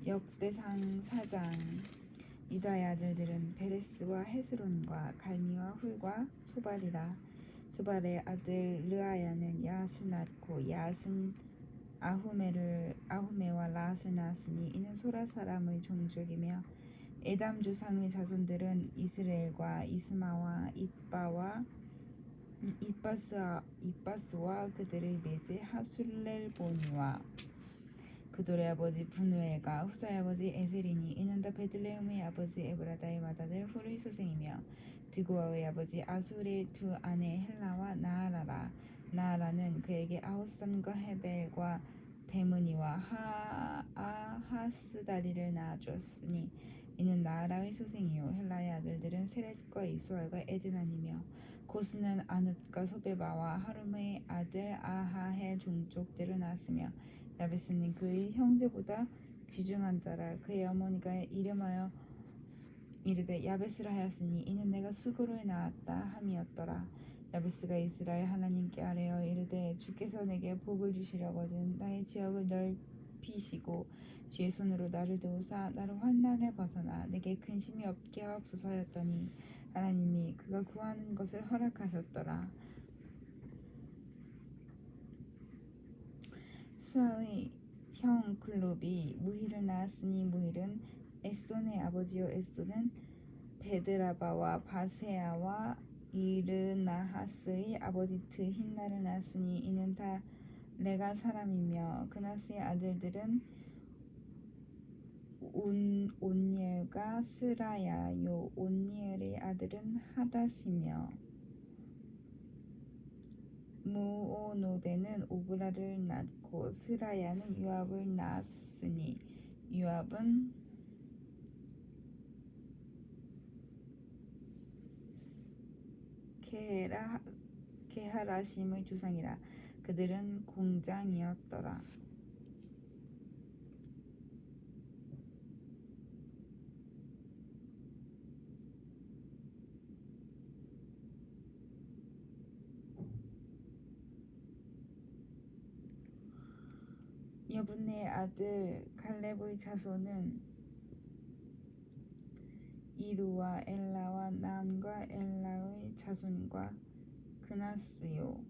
역대상 4장. 유다의 아들들은 베레스와 헤스론과 갈미와 훌과 소발이라. 소발의 아들 르아야는 야앗을 낳고 야앗은 아후메와 라앗을 낳았으니 이는 소라 사람의 종족이며 에담 조상의 자손들은 이스라엘과 이스마와 이빠스와 그들의 매제 하술렐보니와 그돌의 아버지 분우엘과 후사의 아버지 에셀이니 이는 다 베들레헴의 아버지 에브라다의 맏아들 훌의 소생이며 드고아의 아버지 아술의 두 아내 헬라와 나아라라. 나아라는 그에게 아호삼과 헤벨과 데므니와 하스다리를 낳아주었으니 이는 나아라의 소생이요 헬라의 아들들은 세렛과 이수알과 에드난이며 고스는 아눕과 소베바와 하룸의 아들 아하헬 종족들을 낳았으며 야베스는 그의 형제보다 귀중한 자라. 그의 어머니가 이름하여 이르되 야베스라 하였으니 이는 내가 수고로 낳았다 함이었더라. 야베스가 이스라엘 하나님께 아뢰어 이르되 주께서 내게 복을 주시려거든 나의 지역을 넓히시고 주의 손으로 나를 도우사 나를 환난을 벗어나 내게 근심이 없게 하옵소서 하였더니 하나님이 그가 구하는 것을 허락하셨더라. 수아의 형 글롭이 무힐을 낳았으니 무힐은 에스돈의 아버지요 에스돈은 베드라바와 바세아와 이르나하스의 아버지 드힌나를 낳았으니 이는 다 레가 사람이며 그나스의 아들들은 온니엘과 스라야요 온니엘의 아들은 하닷이며 무오노데는 오브라를 낳고 스라야는 요압을 낳았으니 요압은 게하라심의 조상이라. 그들은 공장이었더라. 여분의 아들 갈렙의 자손은 이루와 엘라와 나암과 엘라의 자손과 그나스요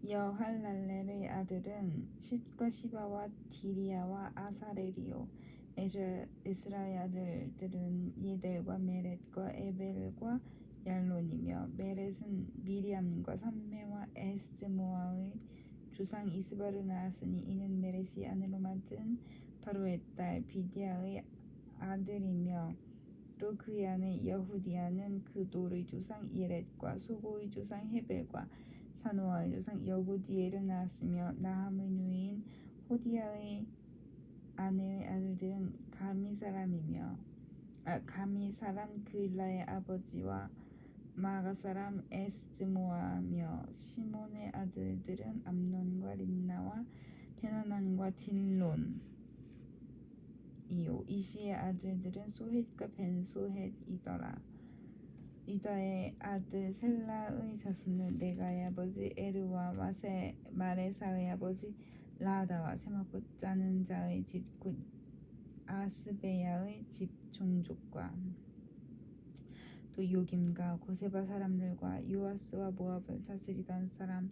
여할랄렐의 아들은 쉿과 시바와 디리아와 아사렐이요 에스라의 아들들은 예델과 메렛과 에벨과 얄론이며 메렛은 미리암과 삼메와 에스모아의 조상 이스바를 낳았으니 이는 메렛이 아내로 맞은 바로의 딸 비디아의 아들이며 또 그의 아내 여후디아는 그돌의 조상 예렛과 소고의 조상 헤벨과 사노아의 조상 여구디엘을 낳았으며 나함의 누이인 호디아의 아내의 아들들은 가미 사람 그일라의 아버지와 마가 사람 에스모아며 시몬의 아들들은 암논과 린나와 베나난과 딜론이요 이시의 아들들은 소헷과 벤소헷이더라. 유다의 아들 셀라의 자손은 네가의 아버지 에르와 마레사의 아버지 라다와 세마포 짜는 자의 집 곧 아스베야의 집 종족과 또 요김과 고세바 사람들과 요아스와 모압을 다스리던 사람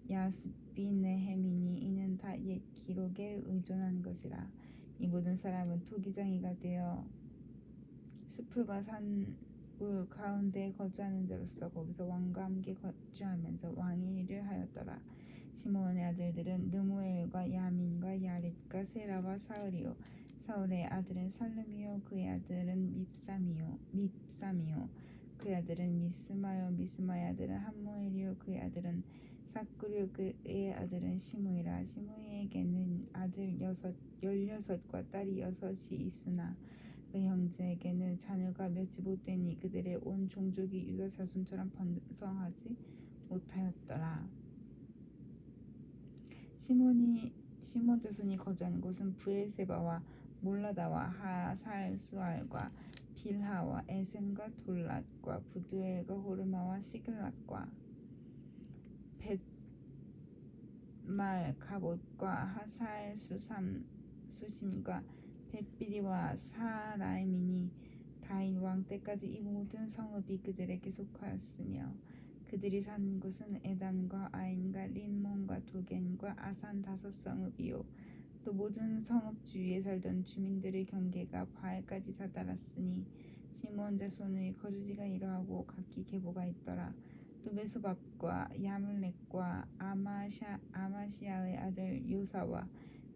야스비네헤미니 이는 다 옛 기록에 의존한 것이라. 이 모든 사람은 토기장이가 되어 수풀과 산울 가운데 거주하는 자로서 거기서 왕과 함께 거주하면서 왕의 일을 하였더라. 시므온의 아들들은 느무엘과 야민과 야릿과 세라와 사울이요 사울의 아들은 살룸이요 그의 아들은 밉삼이요 그의 아들은 미스마요 미스마의 아들은 함무엘이요 그의 아들은 사꾸리요 그의 아들은 시므이라. 시므이에게는 아들 16과 딸이 6이 있으나 그 형제에게는 자녀가 몇이 못되니 그들의 온 종족이 유다 자손처럼 번성하지 못하였더라. 시몬 자손이 거주한 곳은 브엘세바와 몰라다와 하살수알과 빌하와 에셈과 돌랏과 부두엘과 호르마와 시글락과 벳말 가봇과 하살수삼 수심과 벳비리와 사라임이니 다윗 왕 때까지 이 모든 성읍이 그들에게 속하였으며 그들이 산 곳은 에담과 아인과 림몬과 도겐과 아산 5성읍이요 또 모든 성읍 주위에 살던 주민들의 경계가 바알까지 다다랐으니 시므온 자손의 거주지가 이러하고 각기 계보가 있더라. 또 메소밥과 야물렉과 아마시아의 아들 요사와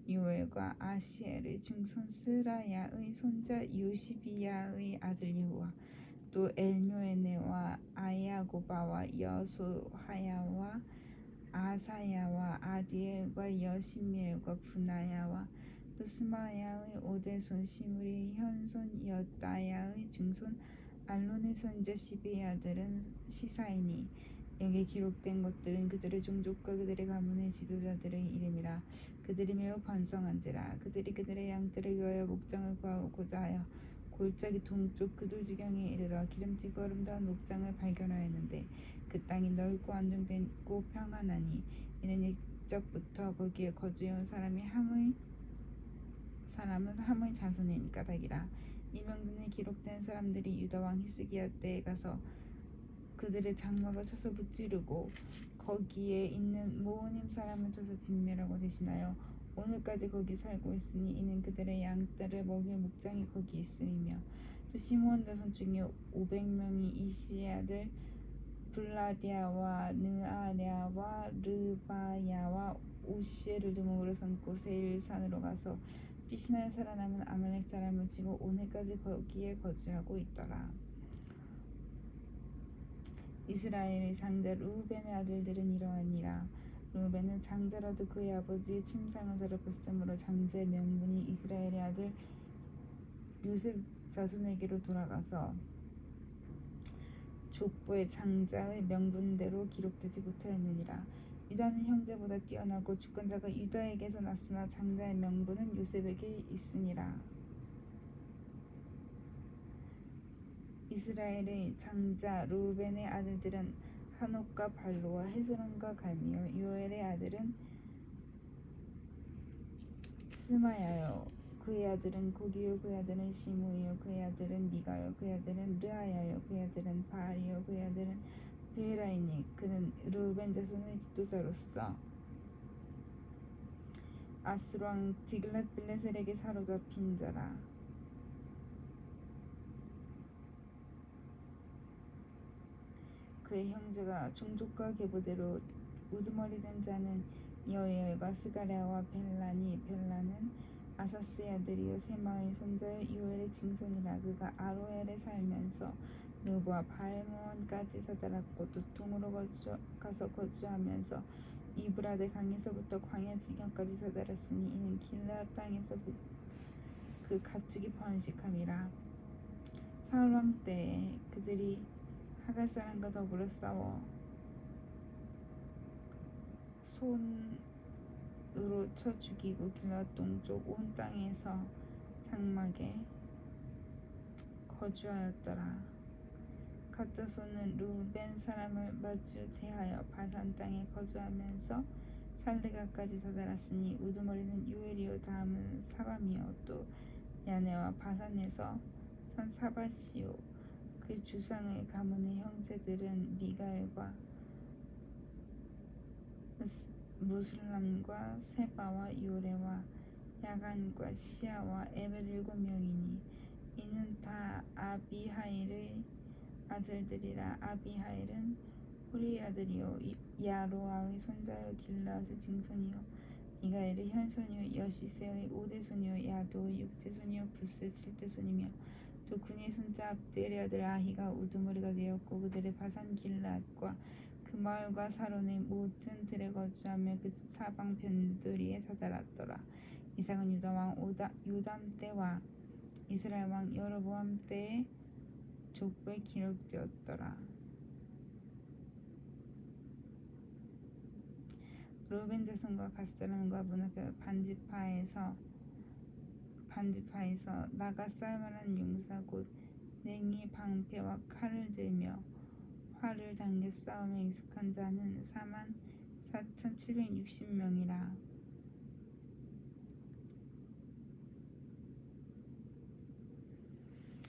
요엘과 아시엘의 중손 스라야의 손자 요시비야의 아들 예후와 또 엘요에네와 아야고바와 여소하야와 아사야와 아디엘과 여시미엘과 분하야와 또 스마야의 오대손 시므리의 현손 여다야의 중손 알론의 손자 시베의 아들은 시사이니 여기에 기록된 것들은 그들의 종족과 그들의 가문의 지도자들의 이름이라. 그들이 매우 번성한지라. 그들이 그들의 양떼를 위하여 목장을 구하고자 하여 골짜기 동쪽 그돌지경에 이르러 기름지고 아름다운 목장을 발견하였는데 그 땅이 넓고 안정되고 평안하니 이는 옛적부터 거기에 거주해온 사람은 함의 자손인 까닭이라. 이 명단에 기록된 사람들이 유다왕 히스기야 때에 가서 그들의 장막을 쳐서 무찌르고 거기에 있는 모호님 사람을 쳐서 진멸하고 대신하여 오늘까지 거기 살고 있으니 이는 그들의 양떼를 먹일 목장이 거기 있음이며 또 시므온 자손 중에 500명이 이시의 아들 블라디아와 느아랴와 르바야와 우시엘을 두목으로 삼고 세일산으로 가서 피시나에 살아남은 아말렉 사람을 치고 오늘까지 거기에 거주하고 있더라. 이스라엘의 장자 르우벤의 아들들은 이러하니라. 르우벤은 장자라도 그의 아버지의 침상을 더럽혔으므로 장자의 명분이 이스라엘의 아들 요셉 자손에게로 돌아가서 족보의 장자의 명분대로 기록되지 못하였느니라. 유다는 형제보다 뛰어나고 주권자가 유다에게서 났으나 장자의 명분은 요셉에게 있으니라. 이스라엘의 장자 르우벤의 아들들은 한옥과 발로와 헤스론과 갈미요 요엘의 아들은 스마야요 그의 아들은 고기요 그의 아들은 시므이요 그의 아들은 미가요 그의 아들은 르아야요 그의 아들은 바알이요 그의 아들은 베라이니 그는 르우벤 자손의 지도자로서 아스루 왕 디글랏빌레셀에게 사로잡힌 자라. 그의 형제가 종족과 계보대로 우두머리 된 자는 여엘과 스가랴와 벨라니 벨라는 아사스의 아들이요 세마의 손자요 요엘의 증손이라. 그가 아로엘에 살면서 느보와 바알므온까지 다다랐고 도통으로 가서 거주하면서 이브라데 강에서부터 광야 지경까지 다다랐으니 이는 길르앗 땅에서 그 가축이 번식함이라. 사울 왕 때에 그들이 하갈 사람과 더불어 싸워 손으로 쳐 죽이고 길르앗 동쪽 온 땅에서 장막에 거주하였더라. 갓 자손은 르우벤 사람을 마주 대하여 바산 땅에 거주하면서 살르가까지 다다랐으니 우두머리는 요엘이요 다음은 사밤이요 또 야네와 바산에서 산 사밧이요 그 주상의 가문의 형제들은 미가엘과 무술람과 세바와 요레와 야간과 시아와 에벨 7명이니 이는 다 아비하일의 아들들이라. 아비하일은 후리의 아들이요 야로아의 손자요 길르앗의 증손이요 미가엘의 현손이요 여시세의 5대손이요 야도의 6대손이요 부스의 7대손이며 또 군의 손자 압델의 아들 아히가 우두머리가 되었고 그들의 바산 길르앗과 그 마을과 사론의 모든 들에 거주하며 그 사방 변두리에 다다랐더라. 이상은 유다 왕 요담 때와 이스라엘 왕 여로보암 때의 족보에 기록되었더라. 르우벤 자손과 갓 사람과 문하별 반지파에서 나가 싸울만한 용사 곧 냉이 방패와 칼을 들며 활을 당겨 싸움에 익숙한 자는 44,760명이라.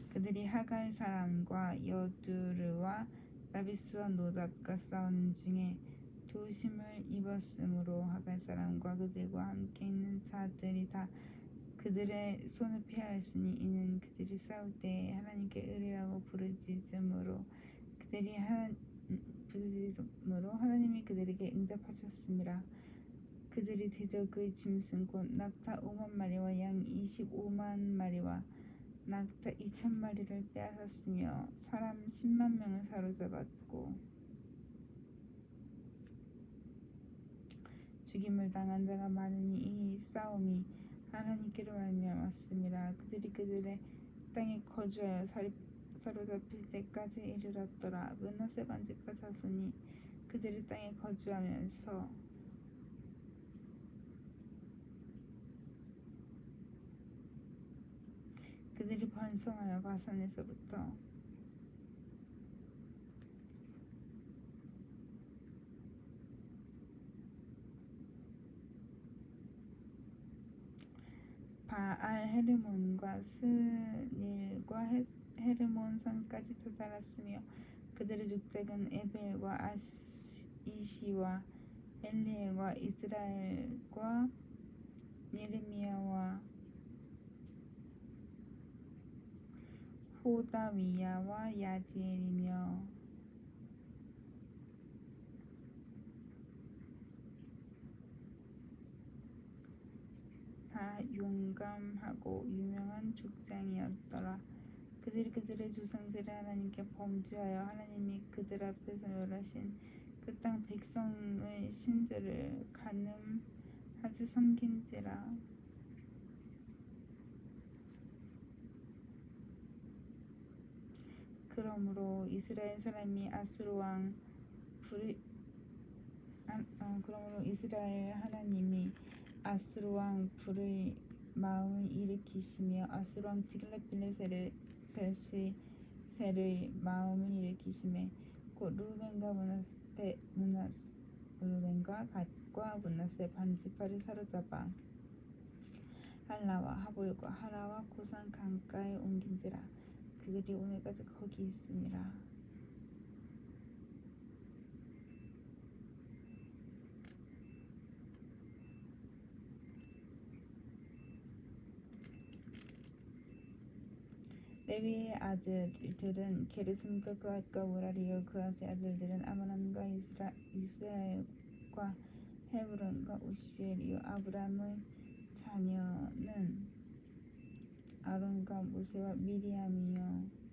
그들이 하갈 사람과 여두르와 나비스와 노답과 싸우는 중에 도심을 입었으므로 하갈 사람과 그들과 함께 있는 자들이 다 그들의 손을 피하였으니 이는 그들이 싸울 때에 하나님께 의뢰하고 부르짖음으로 하나님이 그들에게 응답하셨습니다. 그들이 대적의 짐승 곧 낙타 5만 마리와 양 25만 마리와 낙타 2천 마리를 빼앗았으며 사람 10만 명을 사로잡았고 죽임을 당한 자가 많으니 이 싸움이 하나님께로 말미암았음이라. 그들이 그들의 땅에 거주하여 사로잡힐 때까지 이르렀더라. 므낫세 반지파 자손이 그들의 땅에 거주하면서 그들이 번성하여 바산에서부터 바알 헤르몬과 스닐과 헤르몬 산까지 도달했으며 그들의 족장은 에벨과 이시와 엘리엘과 이스라엘과 예레미야와 호다위야와 야디엘이며 다 용감하고 유명한 족장이었더라. 그들이 그들의 조상들의 하나님께 범죄하여 하나님이 그들 앞에서 멸하신 그 땅 백성의 신들을 간음하지 섬긴지라. 그러므로 이스라엘 하나님이 아스로 왕 불의 마음을 일으키시며 아스로 왕 딜랏빌레셀의 마음을 일으키시매 곧 루벤과 갓과 므낫세 반지파를 사로잡아 할라와 하볼과 하라와 고산 강가에 옮긴지라. 그들이 오늘까지 거기 있으니라. 레위의 아들들은 게르솜과 그앗과 무라리요 그앗의 아들들은 아므람과 이스라엘과 헤브론과 우시엘이요. 아브람의 자녀는 아론과 모세와 미리암이요.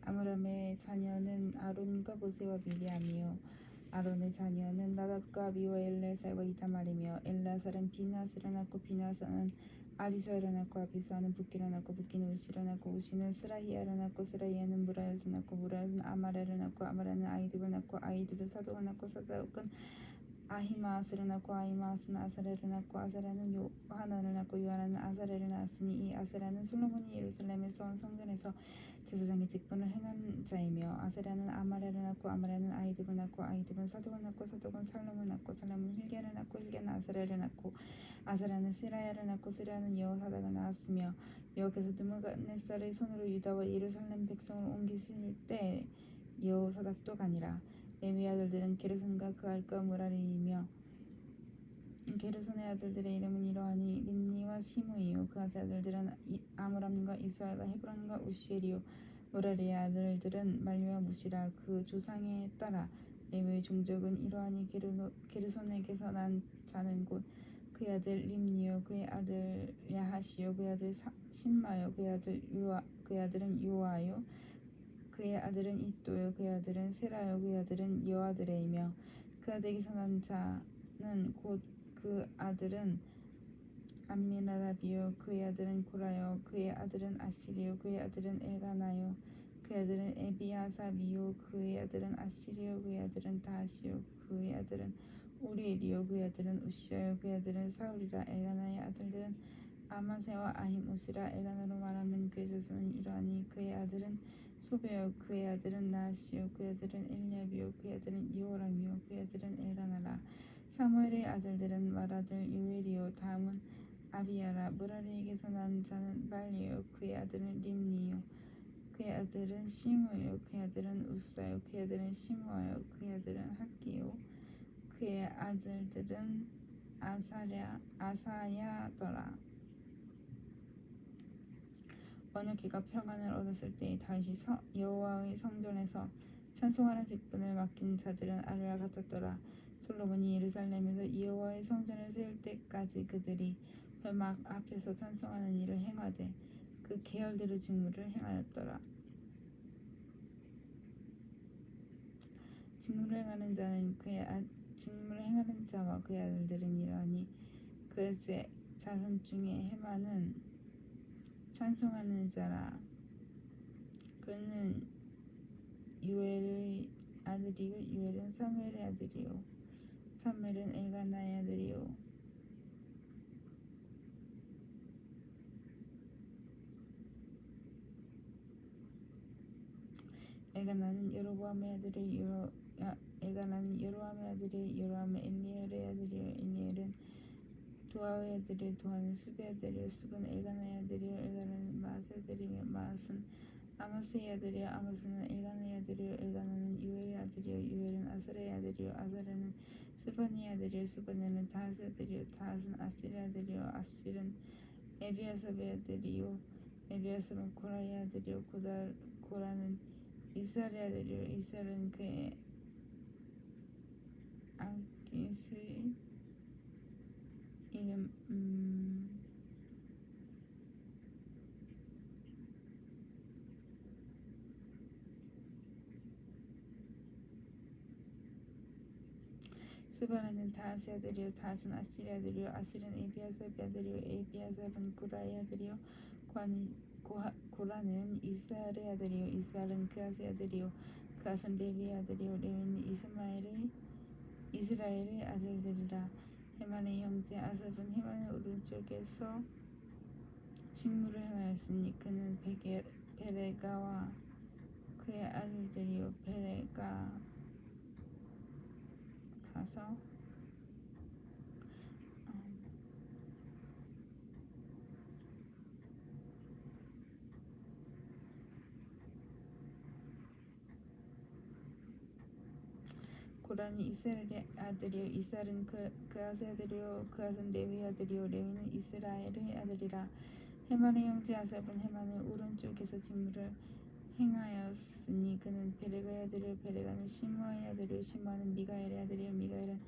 아므람의 자녀는 아론과 모세와 미리암이요. 아론의 자녀는 나답과 아비와 엘레살과 이다말이며 엘레살은 비나스를 낳고 비나스는 아비수아를 낳고 아비수아는 붓기를 낳고 붓기는 우시를 낳고 우시는 스라히야를 낳고 스라히야는 무라요스를 낳고 무라요스는 아마레를 낳고 아마레는 아이둡을 낳고 아이둡은 사독을 낳고 사독은 아히마아스를 낳고 아히마아스는 아사레를 낳고 아사레는 요하나를 낳고 요하나는 아사레를 낳았으니 이 아사레는 솔로몬이 예루살렘에서 온 성전에서 제사장의 직분을 행한 자이며 아사레는 아마레를 낳고 아마레는 아이둡을 낳고 아이둡은 사독을 낳고 사독은 살롬을 낳고 살롬은 힐게를 낳고 힐게는 아사레를 낳고 아사레는 스라야를 낳고 스라야는 여호사닥을 낳았으며 여호와께서 느부갓네살의 손으로 유다와 예루살렘 백성을 옮기실 때 여호사닥도 가니라. 레위 아들들은 게르손과 그알과 무라리이며 게르손의 아들들의 이름은 이러하니 림니와 시므이요. 그앗의 아들들은 아므람과 이스라엘과 헤브론과 우시엘이요. 무라리의 아들들은 말리와 무시라. 그 조상에 따라 레위의 종족은 이러하니 게르손에게서 난 자는 곧 그의 아들 림니요 그의 아들 야하시요 그의 아들 신마요 그의 아들은 요아요 그의 아들은 이또요 그의 아들은 세라요 그의 아들은 여아드레이며 그 아들에게서 난 자는 곧 그 아들은 암미나답이요 그의 아들은 고라요 그의 아들은 아시리요 그의 아들은 엘가나요 그의 아들은 에비아삽이요 그의 아들은 아시리요 그의 아들은 다하시요 그의 아들은 오리엘이요 그의 아들은 우시아요 그의 아들은 사울이라 엘가나의 아들들은 아마세와 아히모시라 엘가나로 말하면 그의 자손은 이러하니 그의 아들은 소베요 그의 아들은 나하시요 그의 아들은 엘리압이요 그의 아들은 여호람이요 그의 아들은 엘가나라 사무엘의 아들들은 맏아들 요엘이요 다음은 아비야라 무라리에게서 난 자는 말리요 그의 아들은 림니요 그의 아들은 시므요 그의 아들은 우사요 그의 아들은 시므아요 그의 아들은 학기요 그의 아들들은 아사야더라. 번역기가 평안을 얻었을 때 다윗이 여호와의 성전에서 찬송하는 직분을 맡긴 자들은 아래와 같았더라. 솔로몬이 예루살렘에서 여호와의 성전을 세울 때까지 그들이 회막 앞에서 찬송하는 일을 행하되 그 계열대로 직무를 행하였더라. 직무를 행하는 자와 그의 아들들은 이러하니 그의 자손 중에 헤만은 찬송하는 자라. 그는 요엘의 아들이요 요엘은 사무엘의 아들이요 사무엘은 엘가나의 아들이요 엘가나는 여로보암의 아들이요 엘가나는 여로함의 아들이요 여로함은 엘리엘의 아들이요 엘리엘은 도아의 아들이요 도아는 수베의 아들이요 수베는 엘가나의 아들이요 엘가나는 마앗의 아들이며 마앗은 아마스의 아들이요 아마스는 엘가나의 아들이요 엘가나는 요엘의 아들이요 요엘은 아사랴의 아들이요 아사랴는 스바니의 아들이요 스바니는 다핫의 아들이요 다핫은 아실의 아들이요 아실은 에비아삽의 아들이요 에비아삽은 고라의 아들이요 고라는 이스라엘의 아들이요 이스라엘은 그의 아기스의 이름 스바나는 다핫의 아들이요 다핫은 아실의 아들이요 아실은 에비아삽의 아들이요 에비아삽은 고라의 아들이요 고라는 이스라엘의 아들이요 이스라엘은 그앗의 아들이요 그앗은 레위의 아들이요 레위는 이스라엘의 아들들이라. 헤만의 형제 아삽은 헤만의 오른쪽에서 직무를 행하였으니 그는 베레가와 그의 아들들이요 베레가 가서 고라는 이스라엘의 아들이요 이스라엘은 그앗의 아들이요 그앗은 레위의 아들이요 레위는 이스라엘의 아들이라. 헤만의 형제 아삽은 헤만의 오른쪽에서 직무를 행하였으니 그는 베레가의 아들이요 베레가는 시므아의 아들이요 시므아는 미가엘의 아들이요 미가엘은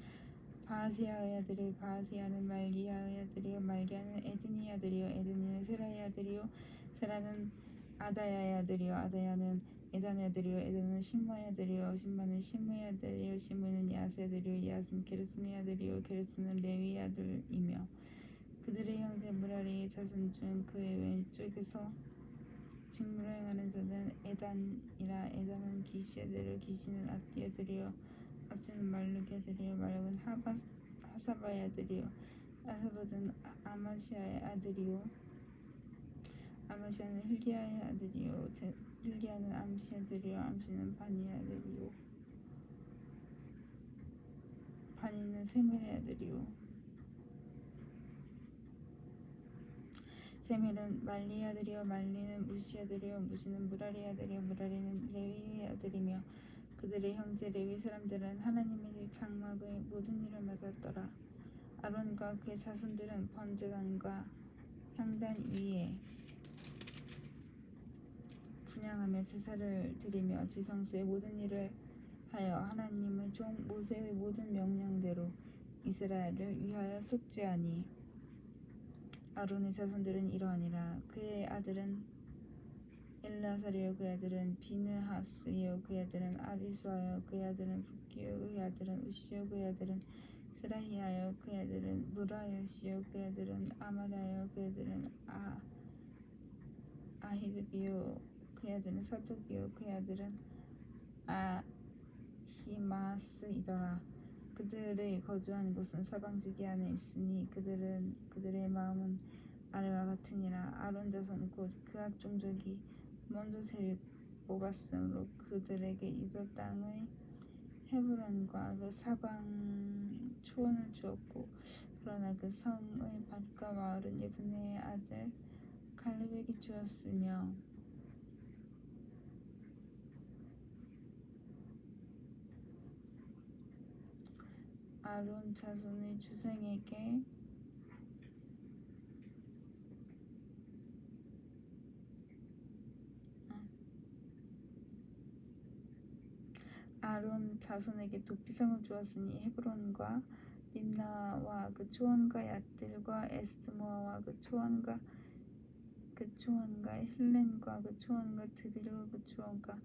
바하시아의 아들이요 바하시아는 말기야의 아들이요 말기야는 에드니의 아들이요 에드니는 세라의 아들이요 세라는 아다야의 아들이요 아다야는 에단의 아들이요 에단은 시므아의 아들이요 시므아는 시므의 아들이요 시므는 야스의 아들이요 야스는 게르손의 아들이요 게르손은 레위의 아들이며 그들의 형제 무라리의 자손 중 그의 왼쪽에서 직무를 행하는 자는 에단이라. 에단은 기시의 아들이요 기시는 압디의 아들이요 압디는 말룩의 아들이요 말룩은 하사바의 아들이요 하사바는 아마시아의 아들이요 아마시아는 hil기야의 아들이요 hil기야는 암시의 아들이요 암시는 바니의 아들이요 바니는 세멜의 아들이요 세멜은 말리의 아들이요 말리는 무시의 아들이요 무시는 무라리의 아들이요 무라리는 레위의 아들이며 그들의 형제 레위 사람들은 하나님의 장막의 모든 일을 맡았더라. 아론과 그의 자손들은 번제단과 향단 위에 분향하며 제사를 드리며 지성소의 모든 일을 하여 하나님의 종 모세의 모든 명령대로 이스라엘을 위하여 속죄하니 아론의 자손들은 이러하니라. 그의 아들은 엘라사리요 그의 아들은 비느하스요 그의 아들은 아비수아요 그의 아들은 북기요 그의 아들은 우시요 그의 아들은 스라히아요 그의 아들은 무라요시요 그의 아들은 아마라요 그의 아들은 아히즈비요 그의 아들은 사독이요 그의 아들은 아히마스이더라. 그들의 거주한 곳은 사방지기 안에 있으니 그들의 마음은 아래와 같으니라. 아론 자손 곧 그앗 종족이 먼저 세를 뽑았으므로 그들에게 유다 땅의 헤브론과 그 사방 초원을 주었고, 그러나 그 성의 밭과 마을은 예분네의 아들 갈렙에게 주었으며 아론 자손의 주생에게 아론 자손에게 도피성을 주었으니 헤브론과 림나와 그 초원과 얏들과 에스드모아와 그 초원과 힐렌과 그 초원과 드빌과 그 초원과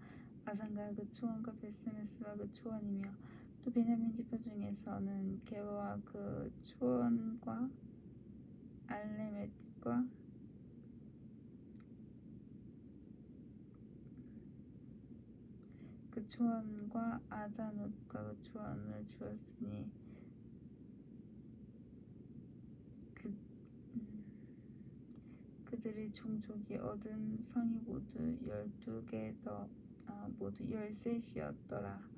아산과 그 초원과 베스메스와 그 초원이며 또 베냐민 지파 중에서는 게바와 그 초원과 알레멧과 그 초원과 아다논과 그 초원을 주었으니 그들의 종족이 얻은 성이 모두 12개 모두 13이었더라.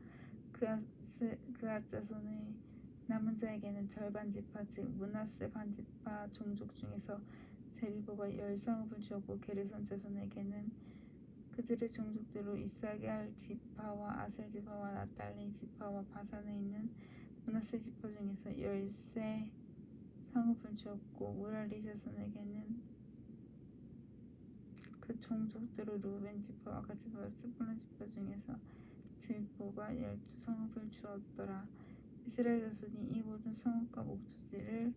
그앗 자손의 남은 자에게는 절반 지파 즉 므낫세 반지파 종족 중에서 세비보가 10성읍을 주었고 게르손 자손에게는 그들의 종족대로 이사갈 지파와 아셀 지파와 나달리 지파와 바산에 있는 므낫세 지파 중에서 13성읍을 주었고 무랄리 자손에게는 그 종족대로 루벤 지파와 갓 지파와 스불론 지파 중에서 들보가 12성읍을 주었더라. 이스라엘 자손이 이 모든 성읍과 목조지를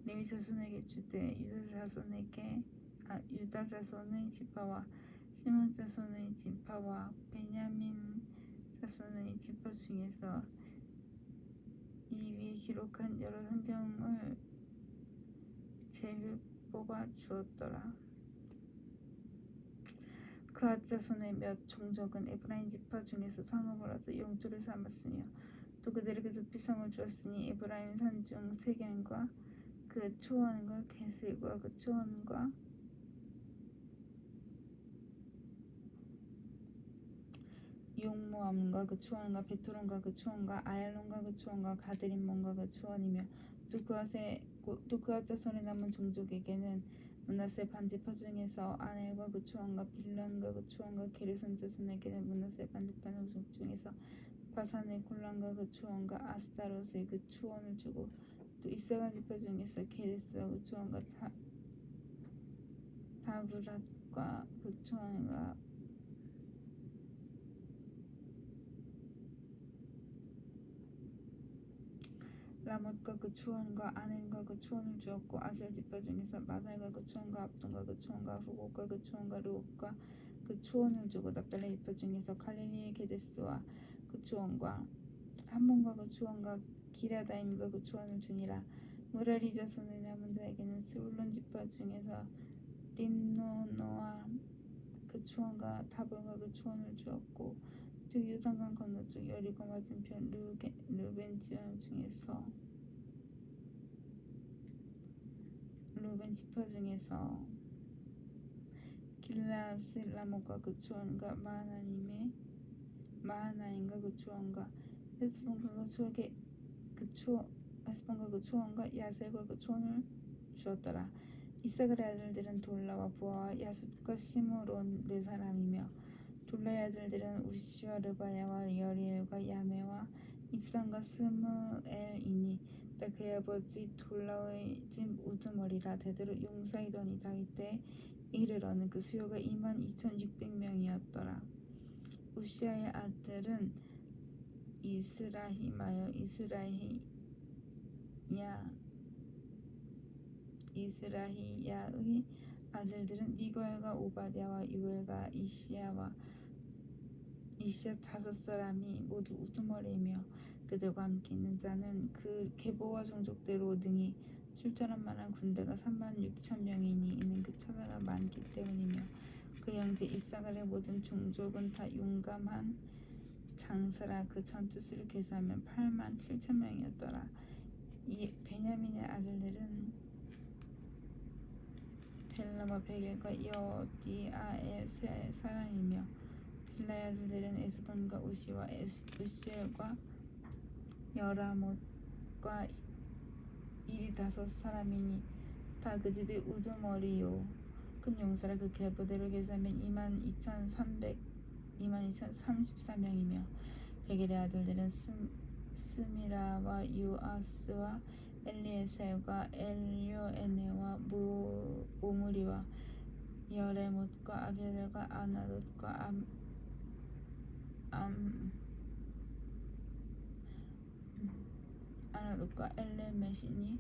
레위 자손에게 주되 유다 자손의 지파와 시몬 자손의 지파와 베냐민 자손의 지파 중에서 이 위에 기록한 여러 성경을 제비보가 주었더라. 그앗 자손의 몇 종족은 에브라임 지파 중에서 성읍을 얻어 영토를 삼았으며 또 그들에게 도피성을 주었으니 에브라임 산중 세겜과 그 초원과 게셀과 그 초원과 용모암과 그 초원과 베토론과 그 초원과 아얄론과 그 초원과 가드림몬과 그 초원이며 또 그앗 자손의 남은 종족에게는 므낫세 반지파 중에서 아넬과 그 초원과 빌론과 그 초원과 게르손 자손에게는 므낫세 반지파 종족 중에서 바산의 골란과 그 초원과 아스타롯의 그 초원을 주고 또 이사갈 지파 중에서 게데스와 그 초원과 다브랏과 그 초원과 라못과 그 초원과 아넴과 그 초원을 주었고 아셀 지파 중에서 마살과 그 초원과 압돈과 그 초원과 후곡과 그 초원과 르옥과 그 초원을 주고 납달리 지파 중에서 갈릴리의 게데스와 그 초원과 함몬과 그 초원과 기라다임과 그 초원을 주니라. 무라리 자손의 남은 자에게는 스불론 지파 중에서 림노노와 그 초원과 다볼과 그 초원을 주었고 또 요단강 건너쪽 여리고 맞은편 루벤 지파 중에서 길라스 라못과 그 초원과 마하나임과 그 초원과 헤스본과 그 초원과 야셀과 그 초원을 주었더라. 이사갈의 아들들은 돌라와 부하와 야습과 시므론 네 사람이며 돌라의 아들들은 우시와 르바야와 여리엘과 야메와 입산과 스무엘이니 다 그의 아버지 돌라의 집 우두머리라. 대대로 용사이더니 다윗 때에 이르러는 그 수요가 22,600명이었더라. 우시아의 아들은 이스라히마요 이스라히마는 이스라히야의 아들들은 미가엘과 오바댜와 유엘과 이시야 다섯 사람이 모두 우두머리이며 그들과 함께 있는 자는 그 계보와 종족대로 능히 출전할 만한 군대가 36,000명이니 이는 그 처자가 많기 때문이며 그 형제 이사갈의 모든 종족은 다 용감한 장사라. 그 전투수를 계수하면 87,000명이었더라. 이 베냐민의 아들들은 벨라와 베겔과 여디아엘 세 사람이며 빌라의 아들들은 에스본과 우시와 우시엘과 여라못과 이리 다섯 사람이니 다 그 집의 우두머리요. 큰 용사라. 그 계보대로 계산하면 22,034명이며 베겔의 아들들은 스미라와 유아스와 엘리에셀과 엘요에네와 오므리와 여레못과 아비엘과 아나돗과 아나돗과 엘레메시니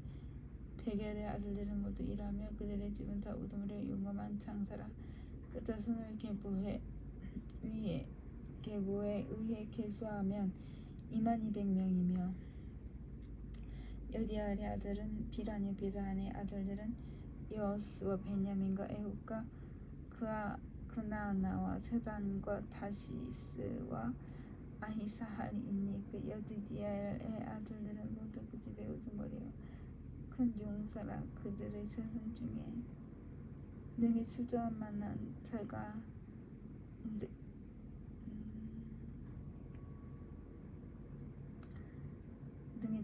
베겔의 아들들은 모두 일하며 그들의 집은 다 우두머리와 용감한 장사라. 그 자손을 계보에 의해 계수하면 22,000명이며 여디아엘의 아들은 비라니 비라의 아들들은 여호수와 베냐민과 에훗과 그나아나와 세단과 다시스와 아히사할이니 그 여디아엘의 아들들은 모두 그 집의 우두머리요 큰 용사라. 그들의 자손 중에 능히 출전할 만한 자가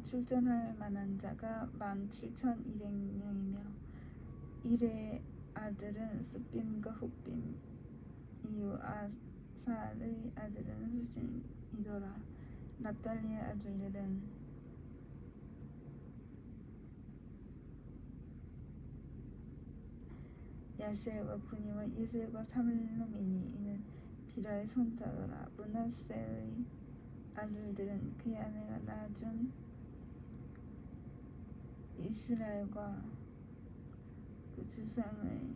출전할 만한 자가 17,200명이며 일의 아들은 수빔과 훗빔 이유아살의 아들은 후심이더라. 납달리의 아들들은 야시엘과 분이와 예셀과 살룸이니 이는 비라의 손자더라. 므낫세의 아들들은 그의 아내가 낳아준 이스라엘과 그 주상의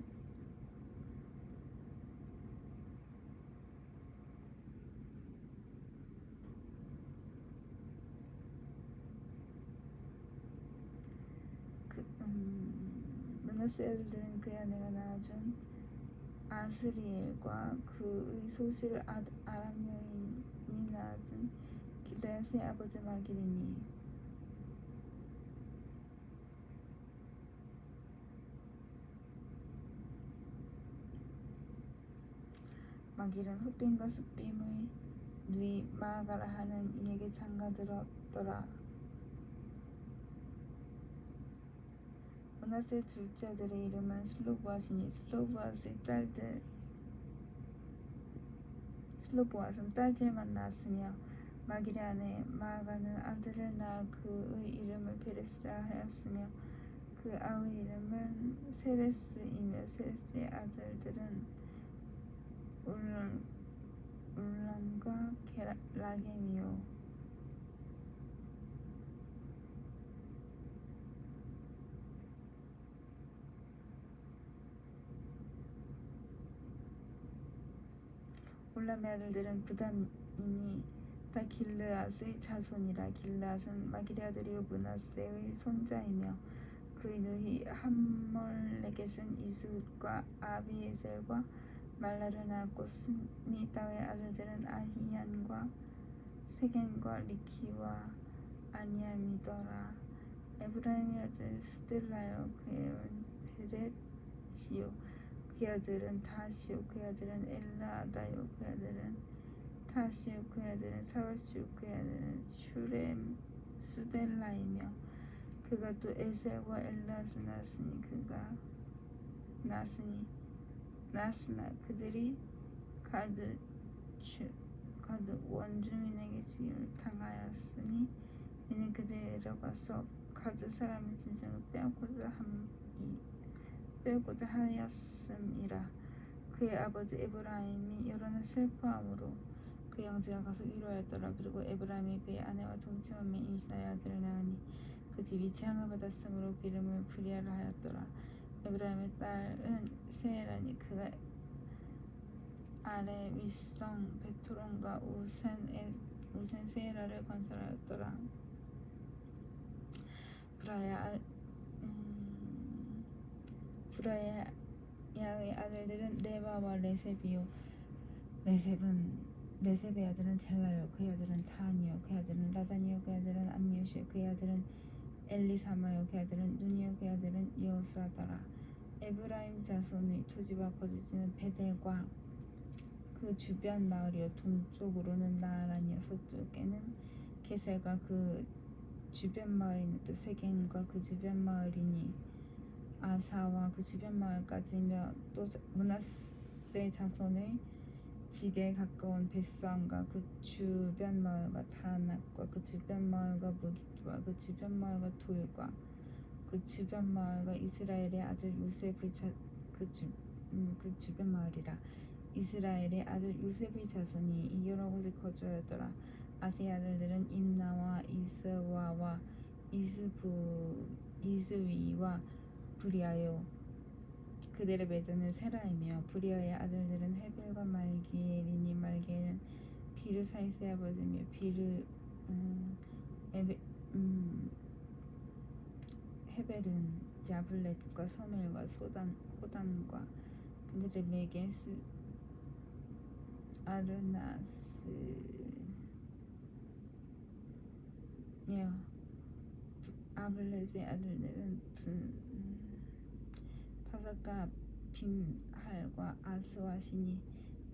므낫세 아들들은 그의 아내가 낳아준 아스리엘과 그의 소실 아람 여인이 낳아준 길르앗의 아버지 마길이니 마길은 훗빔과 숫빔의 누이 마아가라 하는 이에게 장가들었더라. 므낫세의 둘째 아들의 이름은 슬로보앗이니 슬로보앗은 딸들만 낳았으며 마길의 아내 마아가는 아들을 낳아 그의 이름을 베레스라 하였으며 그 아우의 이름은 세레스이며 세레스의 아들들은 울람과 라겜이요 울람의 아들들은 부담이니 다 길르앗의 자손이라. 길르앗은 마길의 아들이요 므낫세의 손자이며 그의 누이 함몰레겟은 이스훗과 아비에셀과 말라를 낳았고 스미다의 아들들은 아히얀과 세겜과 리키와 아니암이더라. 에브라임의 아들 수델라요 그의 이름은 베렛이요 그의 아들은 다시요 그의 아들은 엘라다요 그의 아들은 다시요 그의 아들은 사와시요 그의 아들은 슈렘 수델라이며 그가 또 에셀과 엘라스 낳았으나 그들이 가드 원주민에게 죽임을 당하였으니 이는 그들이 내려가서 가드 사람의 짐승을 빼앗고자 하였음이라. 그의 아버지 에브라임이 여론을 슬퍼함으로 그 형제가 가서 위로하였더라. 그리고 에브라임이 그의 아내와 동침하며 임신하여 아들을 낳으니 그 집이 재앙을 받았으므로 그 이름을 브리아라 하였더라. 에브라임의 딸은 세엘하니 그가 아래 윗성 베토론과 우센 세에라를 건설하였더라. 브라야의 아들들은 레바와 레셉이요. 레셉의 아들은 델라요. 그의 아들은 타하니요. 그의 아들은 라단이요. 그의 아들은 암미옷이요. 그의 아들은 엘리사마요. 그의 아들은 눈이요. 그의 아들은 여호수아더라. 에브라임 자손의 토지와 거주지는 베델과 그 주변 마을이요. 동쪽으로는 나아란이요. 서쪽에는 게셀과 그 주변 마을이니 또 세겜과 그 주변 마을이니 아사와 그 주변 마을까지며 또 므낫세 자손의 집에 가까운 벳산과 그 주변 마을과 다낙과 그 주변 마을과 무깃과 그 주변 마을과 돌과 그 주변 마을과 이스라엘의 아들 요셉의 그 주변 마을이라. 이스라엘의 아들 요셉의 자손이 이 여러 곳에 거주하였더라. 아세의 아들들은 임나와 이스와와 이스위와 브리아요. 그들의 매자는 세라이며 브리아의 아들들은 헤벨과 말기엘이니 말기엘은 비르사이스의 아버지며 헤벨은 야블렛과 소멜과 호담과 그들의 메게스 아르나스며 아블렛의 아들들은 파사카 빔할과 아스와시니.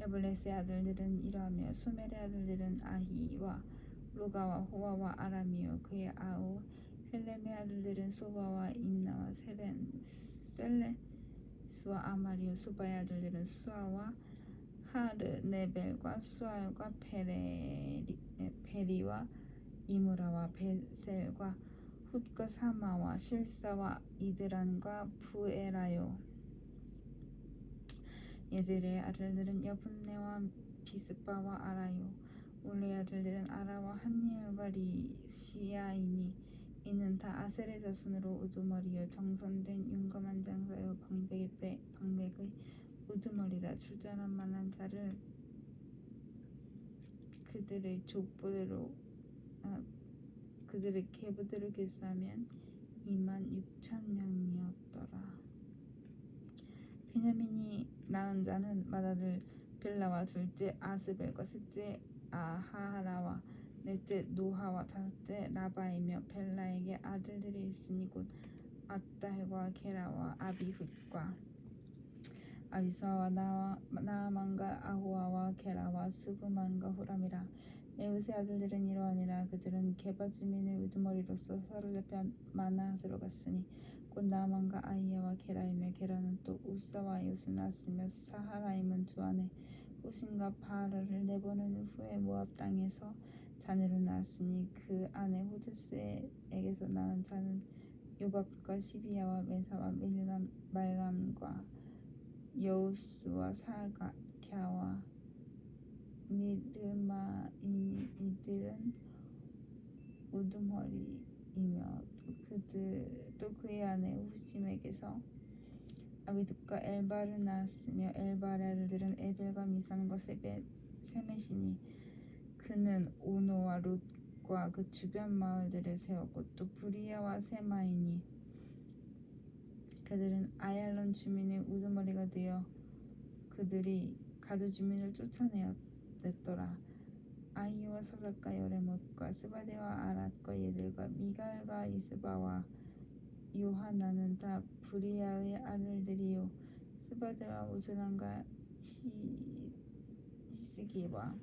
야블렛의 아들들은 이러하며 소멜의 아들들은 아히와 로가와 호와와 아람이요. 그의 아우 헬렘의 아들들은 소바와 임나와 셀레스와 아마리요. 소바의 아들들은 수아와 하르네벨과 수알과 베리와 이무라와 베셀과 훗과 사마와 실사와 이드란과 부에라요. 예제르의 아들들은 여분네와 비스바와 아라요. 올레의 아들들은 아라와 한니엘과 리시아이니. 이는 다 아셀의 자손으로 우두머리요. 정선된 용감한 장사요. 방백의 우두머리라. 출전할 만한 자를 그들의 계부대로 결사하면 26,000명이었더라. 베냐민이 낳은 자는 맏아들 벨라와 둘째 아스벨과 셋째 아하라와 넷째 노하와 다섯째 라바이며 벨라에게 아들들이 있으니 곧 아달과 게라와 아비훗과 아비사와 나아만과 아호아와 게라와 스브만과 후람이라. 에웃의 아들들은 이러하니라. 그들은 게바 주민의 우두머리로서 사로잡혀 마나앗으로 갔으니 곧 나아만과 아이야와 게라이며 게라는 또 우사와 이웃을 낳았으며 사하라임은 두 아내 후신과 바알을 내보낸 후에 모압 땅에서 자녀를 낳았으니 그 아내 호데스에게서 낳은 자는 요밥과 시비야와 메사와 말감과 여우스와 사갸와 미르마. 이들은 우두머리이며 또 그의 아내 후심에게서 아비둑과 엘바를 낳았으며 엘바의 아들들은 에벨과 미삼과 세мет이니. 그는 오노와 롯과 그 주변 마을들을 세웠고 또 브리아와 세마이니. 그들은 아얄론 주민의 우두머리가 되어 그들이 가드 주민을 쫓아냈더라. 아히와 사삭과 여레못과 스바데와 아랏과 예들과 미갈과 이스바와 요하나는 다 브리아의 아들들이요. 스바데와 우스란과 히스기와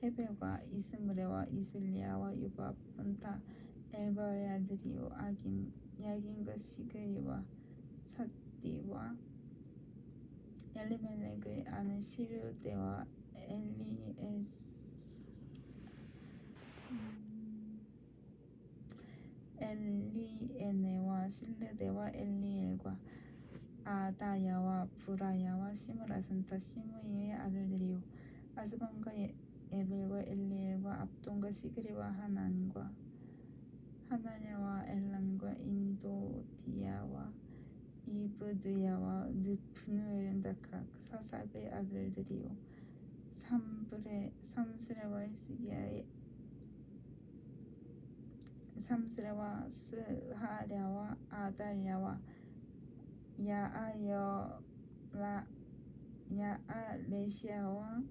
헤벨과 이스므레와 이슬리아와 요밥은 다 엘바의 아들이요. 야긴과 시그리와 사띠와 엘리멜렉의 아내 시르데와 엘리에네와 실르데와 엘리엘과 아다야와 브라야와 시므라은 다 시므이의 아들들이요. 아스반과 에벨과 엘리엘과 압돈과 시그리와 하나냐와 엘람과 인도디아와 이브드야와 느프누엘은 각 사삭의 아들들이요 삼스레와 스하랴와 아달랴와 야아레시아와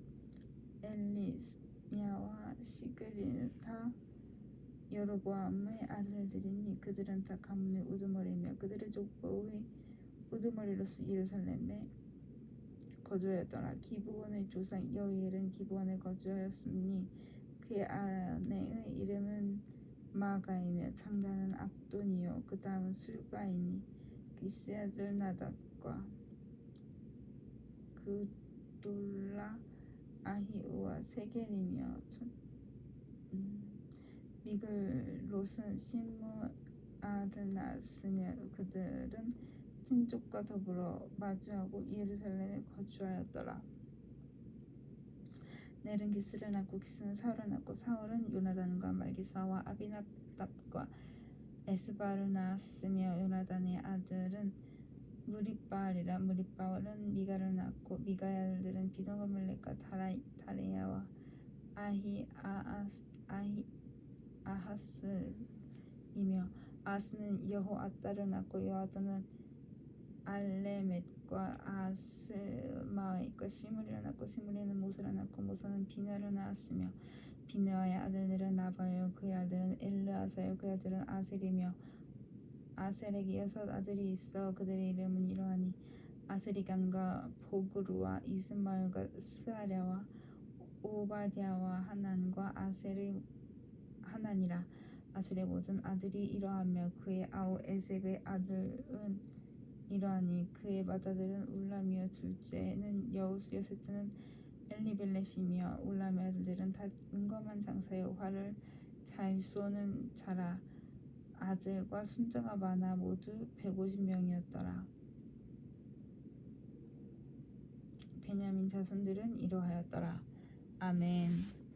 엘리야와 시그리는 다 여로보암의 아들들이니 그들은 다 가문의 우두머리며 그들의 족보의 우두머리로서 예루살렘에 거주하였더라. 기브온의 조상 여이엘은 기브온에 거주하였으니 그의 아내의 이름은 마가이며 장자는 압돈이요 그 다음은 술가이니 기스의 아들 나답과 그돌라 아히우와 세겔이며 미글롯은 시므아를 낳았으며 그들은 친족과 더불어 마주하고 예루살렘에 거주하였더라. 넬은 기스를 낳고 기스는 사울을 낳고 사울은 요나단과 말기수아와 아비나답과 에스바를 낳았으며 요나단의 아들은 무리바알이라. 무리바알은 미가를 낳고 미가의 아들들은 비동가멜렉과 다레야와 아하스이며 아하스는 여호아따를 낳고 여호아따는 알레멧과 아스마웻과 시므리를 낳고 시므리는 모사를 낳고 모사는 비나를 낳았으며 비나의 아들들은 라바요 그의 아들은 엘르아사요 그의 아들은 아셀이며 아셀에게 6 아들이 있어 그들의 이름은 이러하니 아스리감과 보그루와 이스마엘과 스아랴와 오바댜와 하난과 아셀의 하난이라. 아셀의 모든 아들이 이러하며 그의 아우 에색의 아들은 이러하니 그의 맏아들은 울람이요 둘째는 여우스요 셋째는 엘리벨렛이며 울람의 아들들은 다 은검한 장사요 활을 잘 쏘는 자라. 아들과 순자가 많아 모두 150명이었더라. 베냐민 자손들은 이러하였더라. 아멘.